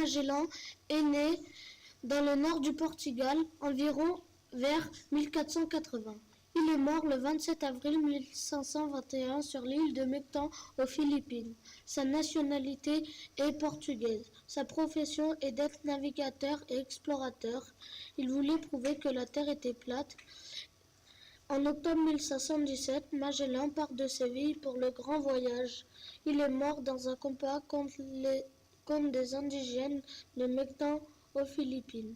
Magellan est né dans le nord du Portugal, environ vers 1480. Il est mort le 27 avril 1521 sur l'île de Mactan aux Philippines. Sa nationalité est portugaise. Sa profession est d'être navigateur et explorateur. Il voulait prouver que la Terre était plate. En octobre 1517, Magellan part de Séville pour le grand voyage. Il est mort dans un combat contre des indigènes de Mactan aux Philippines.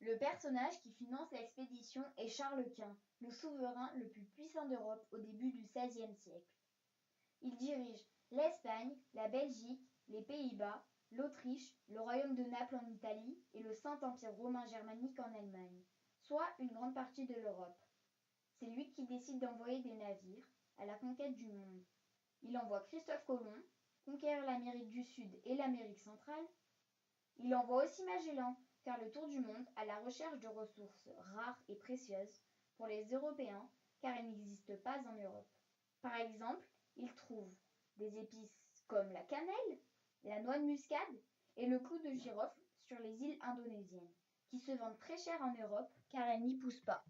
Le personnage qui finance l'expédition est Charles Quint, le souverain le plus puissant d'Europe au début du XVIe siècle. Il dirige l'Espagne, la Belgique, les Pays-Bas, l'Autriche, le royaume de Naples en Italie et le Saint-Empire romain germanique en Allemagne, soit une grande partie de l'Europe. C'est lui qui décide d'envoyer des navires à la conquête du monde. Il envoie Christophe Colomb conquérir l'Amérique du Sud et l'Amérique centrale. Il envoie aussi Magellan faire le tour du monde à la recherche de ressources rares et précieuses pour les Européens car elles n'existent pas en Europe. Par exemple, il trouve des épices comme la cannelle, la noix de muscade et le clou de girofle sur les îles indonésiennes, qui se vendent très cher en Europe car elles n'y poussent pas.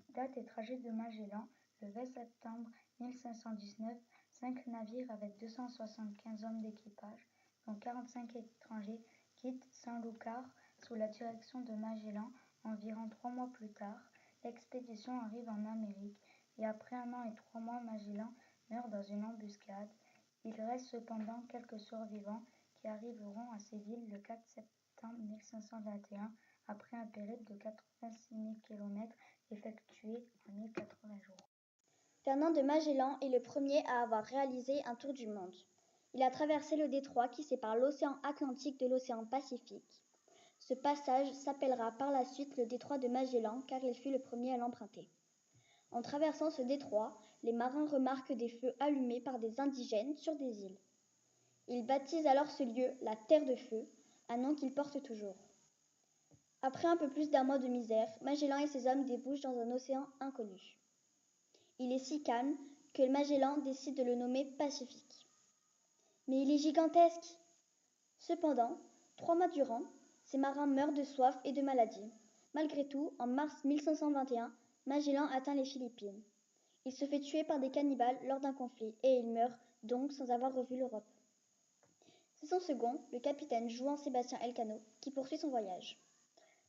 Date et trajet de Magellan, le 20 septembre 1519, 5 navires avec 275 hommes d'équipage, dont 45 étrangers, quittent Sanlúcar sous la direction de Magellan. Environ 3 mois plus tard, l'expédition arrive en Amérique et après 1 an et 3 mois, Magellan meurt dans une embuscade. Il reste cependant quelques survivants qui arriveront à Séville le 4 septembre 1521 après un périple de 86 000 km effectué en 1080 jours. Fernand de Magellan est le premier à avoir réalisé un tour du monde. Il a traversé le détroit qui sépare l'océan Atlantique de l'océan Pacifique. Ce passage s'appellera par la suite le détroit de Magellan car il fut le premier à l'emprunter. En traversant ce détroit, les marins remarquent des feux allumés par des indigènes sur des îles. Ils baptisent alors ce lieu la Terre de Feu, un nom qu'ils portent toujours. Après un peu plus d'1 mois de misère, Magellan et ses hommes débouchent dans un océan inconnu. Il est si calme que Magellan décide de le nommer Pacifique. Mais il est gigantesque. Cependant, 3 mois durant, ces marins meurent de soif et de maladie. Malgré tout, en mars 1521, Magellan atteint les Philippines. Il se fait tuer par des cannibales lors d'un conflit et il meurt donc sans avoir revu l'Europe. C'est son second, le capitaine Juan Sébastien Elcano, qui poursuit son voyage.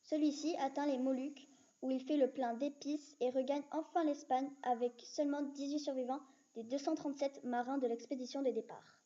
Celui-ci atteint les Moluques où il fait le plein d'épices et regagne enfin l'Espagne avec seulement 18 survivants des 237 marins de l'expédition de départ.